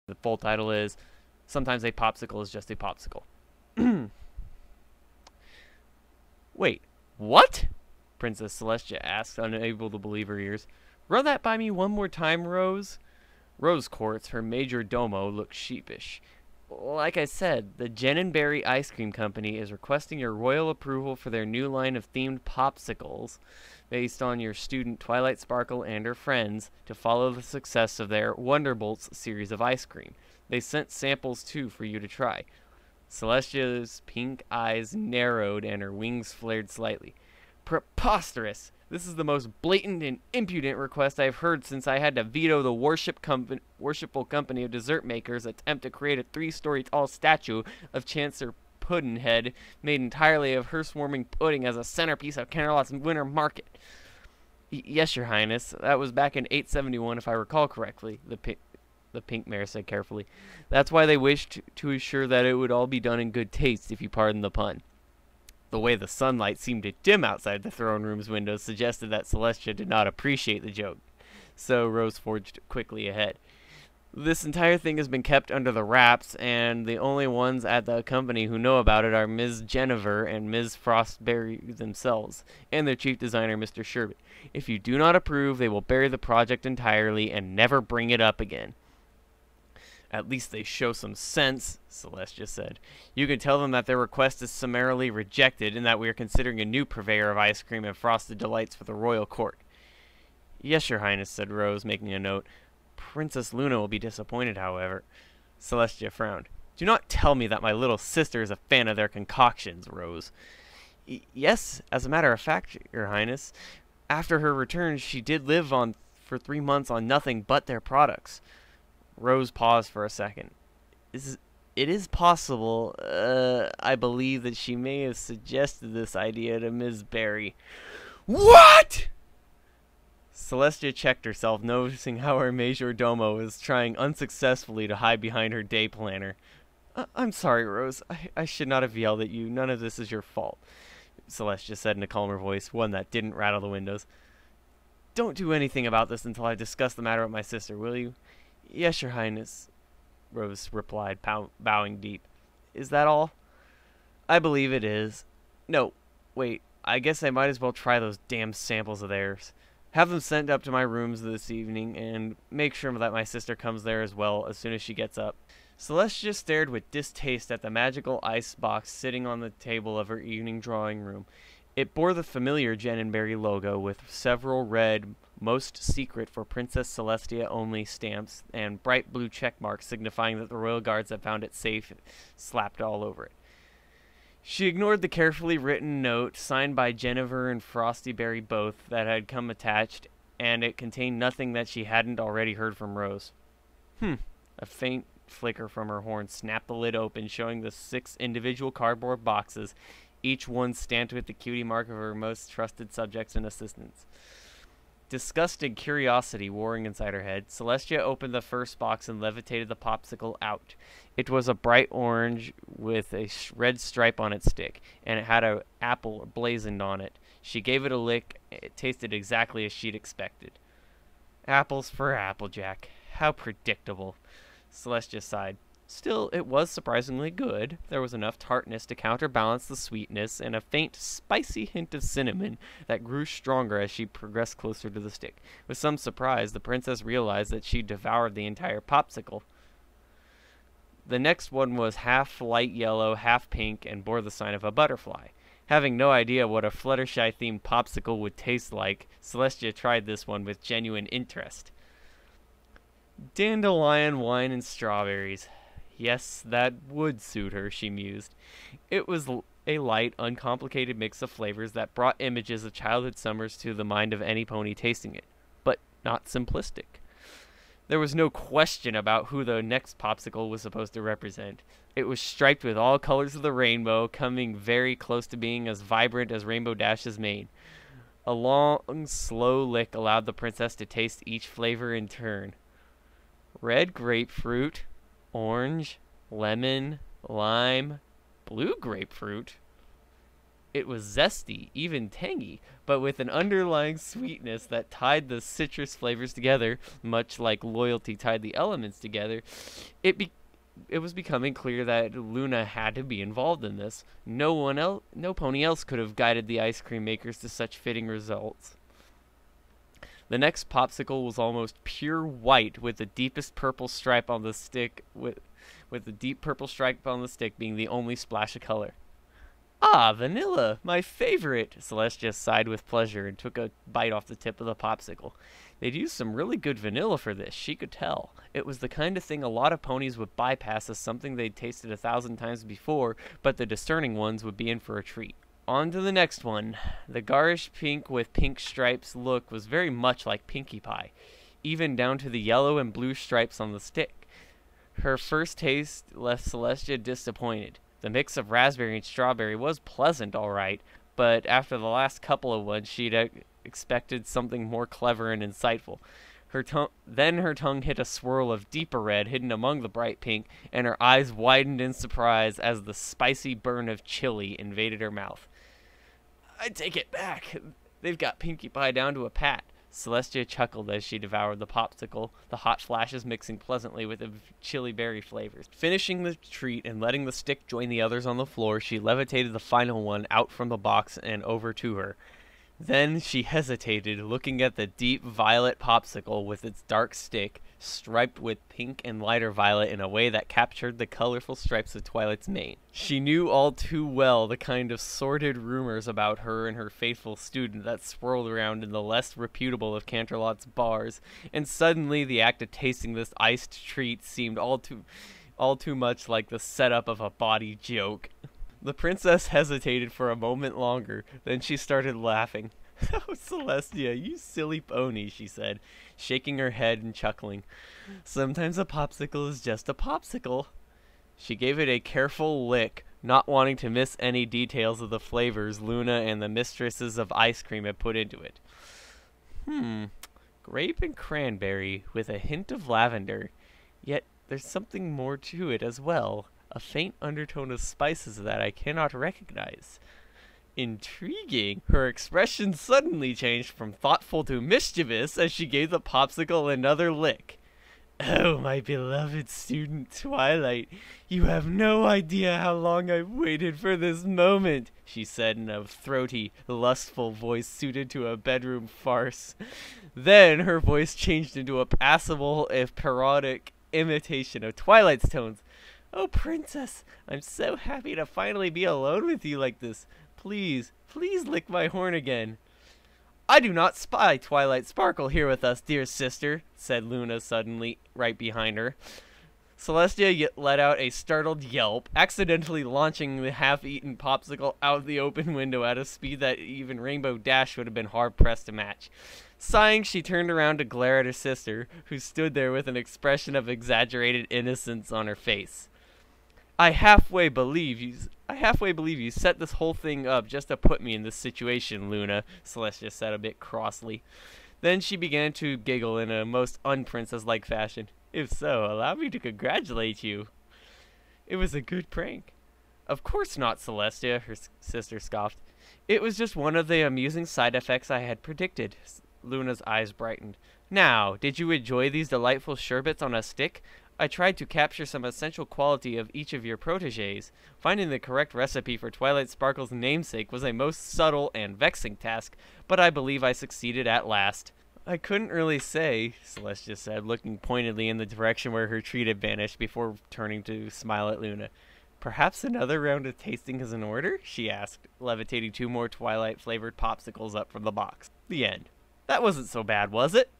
The full title is Sometimes a Popsicle is Just a Popsicle. Wait, what? Princess Celestia asked, unable to believe her ears. Run that by me one more time, Rose. Rose Quartz, her major domo, looked sheepish. Like I said, the Jen and Berry Ice Cream Company is requesting your royal approval for their new line of themed popsicles, based on your student Twilight Sparkle and her friends, to follow the success of their Wonderbolts series of ice cream. They sent samples too for you to try. Celestia's pink eyes narrowed and her wings flared slightly. Preposterous! This is the most blatant and impudent request I've heard since I had to veto the worshipful company of dessert makers' attempt to create a 3-story tall statue of Chancellor Puddinhead made entirely of hearse-warming pudding as a centerpiece of Canterlot's winter market. Yes, Your Highness. That was back in 871, if I recall correctly, the pink mare said carefully. That's why they wished to assure that it would all be done in good taste, if you pardon the pun. The way the sunlight seemed to dim outside the throne room's windows suggested that Celestia did not appreciate the joke, so Rose forged quickly ahead. This entire thing has been kept under the wraps, and the only ones at the company who know about it are Ms. Jennifer and Ms. Frostberry themselves, and their chief designer, Mr. Sherbet. If you do not approve, they will bury the project entirely and never bring it up again. At least they show some sense, Celestia said. You can tell them that their request is summarily rejected and that we are considering a new purveyor of ice cream and frosted delights for the royal court. Yes, Your Highness, said Rose, making a note. Princess Luna will be disappointed, however. Celestia frowned. Do not tell me that my little sister is a fan of their concoctions, Rose. Yes, as a matter of fact, Your Highness. After her return, she did live for 3 months on nothing but their products. Rose paused for a second. It is possible, I believe that she may have suggested this idea to Ms. Berry. What? Celestia checked herself, noticing how her major domo was trying unsuccessfully to hide behind her day planner. I'm sorry, Rose. I should not have yelled at you. None of this is your fault, Celestia said in a calmer voice, one that didn't rattle the windows. Don't do anything about this until I discuss the matter with my sister, will you? Yes, Your Highness, Rose replied, bowing deep. Is that all? I believe it is. No, wait, I guess I might as well try those damn samples of theirs. Have them sent up to my rooms this evening, and make sure that my sister comes there as well as soon as she gets up. Celestia stared with distaste at the magical ice box sitting on the table of her evening drawing room. It bore the familiar Jen and Berry logo with several red, most secret for Princess Celestia only stamps and bright blue check marks signifying that the royal guards had found it safe slapped all over it. She ignored the carefully written note signed by Jennifer and Frosty Berry both that had come attached, and it contained nothing that she hadn't already heard from Rose. A faint flicker from her horn snapped the lid open, showing the 6 individual cardboard boxes, each one stamped with the cutie mark of her most trusted subjects and assistants. Disgust and curiosity warring inside her head, Celestia opened the first box and levitated the popsicle out. It was a bright orange with a red stripe on its stick, and it had an apple blazoned on it. She gave it a lick. It tasted exactly as she'd expected. Apples for Applejack. How predictable. Celestia sighed. Still, it was surprisingly good. There was enough tartness to counterbalance the sweetness, and a faint, spicy hint of cinnamon that grew stronger as she progressed closer to the stick. With some surprise, the princess realized that she'd devoured the entire popsicle. The next one was half light yellow, half pink, and bore the sign of a butterfly. Having no idea what a Fluttershy-themed popsicle would taste like, Celestia tried this one with genuine interest. Dandelion wine and strawberries. Yes, that would suit her, she mused. It was a light, uncomplicated mix of flavors that brought images of childhood summers to the mind of any pony tasting it, but not simplistic. There was no question about who the next popsicle was supposed to represent. It was striped with all colors of the rainbow, coming very close to being as vibrant as Rainbow Dash's mane. A long, slow lick allowed the princess to taste each flavor in turn. Red grapefruit, orange, lemon, lime, blue grapefruit. It was zesty, even tangy, but with an underlying sweetness that tied the citrus flavors together, much like loyalty tied the elements together. It was becoming clear that Luna had to be involved in this. No pony else could have guided the ice cream makers to such fitting results. The next popsicle was almost pure white with the deepest purple stripe on the stick, with the deep purple stripe on the stick being the only splash of color. Ah, vanilla, my favorite! Celestia sighed with pleasure and took a bite off the tip of the popsicle. They'd used some really good vanilla for this, she could tell. It was the kind of thing a lot of ponies would bypass as something they'd tasted 1,000 times before, but the discerning ones would be in for a treat. On to the next one. The garish pink with pink stripes look was very much like Pinkie Pie, even down to the yellow and blue stripes on the stick. Her first taste left Celestia disappointed. The mix of raspberry and strawberry was pleasant, all right, but after the last couple of ones, she'd expected something more clever and insightful. Then her tongue hit a swirl of deeper red hidden among the bright pink, and her eyes widened in surprise as the spicy burn of chili invaded her mouth. I take it back. They've got Pinkie Pie down to a pat. Celestia chuckled as she devoured the popsicle, the hot flashes mixing pleasantly with the chili berry flavors. Finishing the treat and letting the stick join the others on the floor, she levitated the final one out from the box and over to her. Then she hesitated, looking at the deep violet popsicle with its dark stick, striped with pink and lighter violet in a way that captured the colorful stripes of Twilight's mane. She knew all too well the kind of sordid rumors about her and her faithful student that swirled around in the less reputable of Canterlot's bars, and suddenly the act of tasting this iced treat seemed all too much like the setup of a bawdy joke. The princess hesitated for a moment longer, then she started laughing. Oh, Celestia, you silly pony, she said, shaking her head and chuckling. Sometimes a popsicle is just a popsicle. She gave it a careful lick, not wanting to miss any details of the flavors Luna and the mistresses of ice cream had put into it. Grape and cranberry with a hint of lavender. Yet there's something more to it as well. A faint undertone of spices that I cannot recognize. Intriguing. Her expression suddenly changed from thoughtful to mischievous as she gave the popsicle another lick. Oh, my beloved student Twilight, you have no idea how long I've waited for this moment, she said in a throaty, lustful voice suited to a bedroom farce. Then her voice changed into a passable, if parodic, imitation of Twilight's tones. Oh, princess, I'm so happy to finally be alone with you like this. Please, please lick my horn again. I do not spy Twilight Sparkle here with us, dear sister, said Luna suddenly, right behind her. Celestia let out a startled yelp, accidentally launching the half-eaten popsicle out the open window at a speed that even Rainbow Dash would have been hard-pressed to match. Sighing, she turned around to glare at her sister, who stood there with an expression of exaggerated innocence on her face. I halfway believe you set this whole thing up just to put me in this situation, Luna, Celestia said a bit crossly. Then she began to giggle in a most unprincess-like fashion. If so, allow me to congratulate you. It was a good prank. Of course not, Celestia, her sister scoffed. It was just one of the amusing side effects I had predicted. Luna's eyes brightened. Now, did you enjoy these delightful sherbets on a stick? I tried to capture some essential quality of each of your protégés. Finding the correct recipe for Twilight Sparkle's namesake was a most subtle and vexing task, but I believe I succeeded at last. I couldn't really say, Celestia said, looking pointedly in the direction where her treat had vanished before turning to smile at Luna. Perhaps another round of tasting is in order? She asked, levitating 2 more Twilight-flavored popsicles up from the box. The end. That wasn't so bad, was it?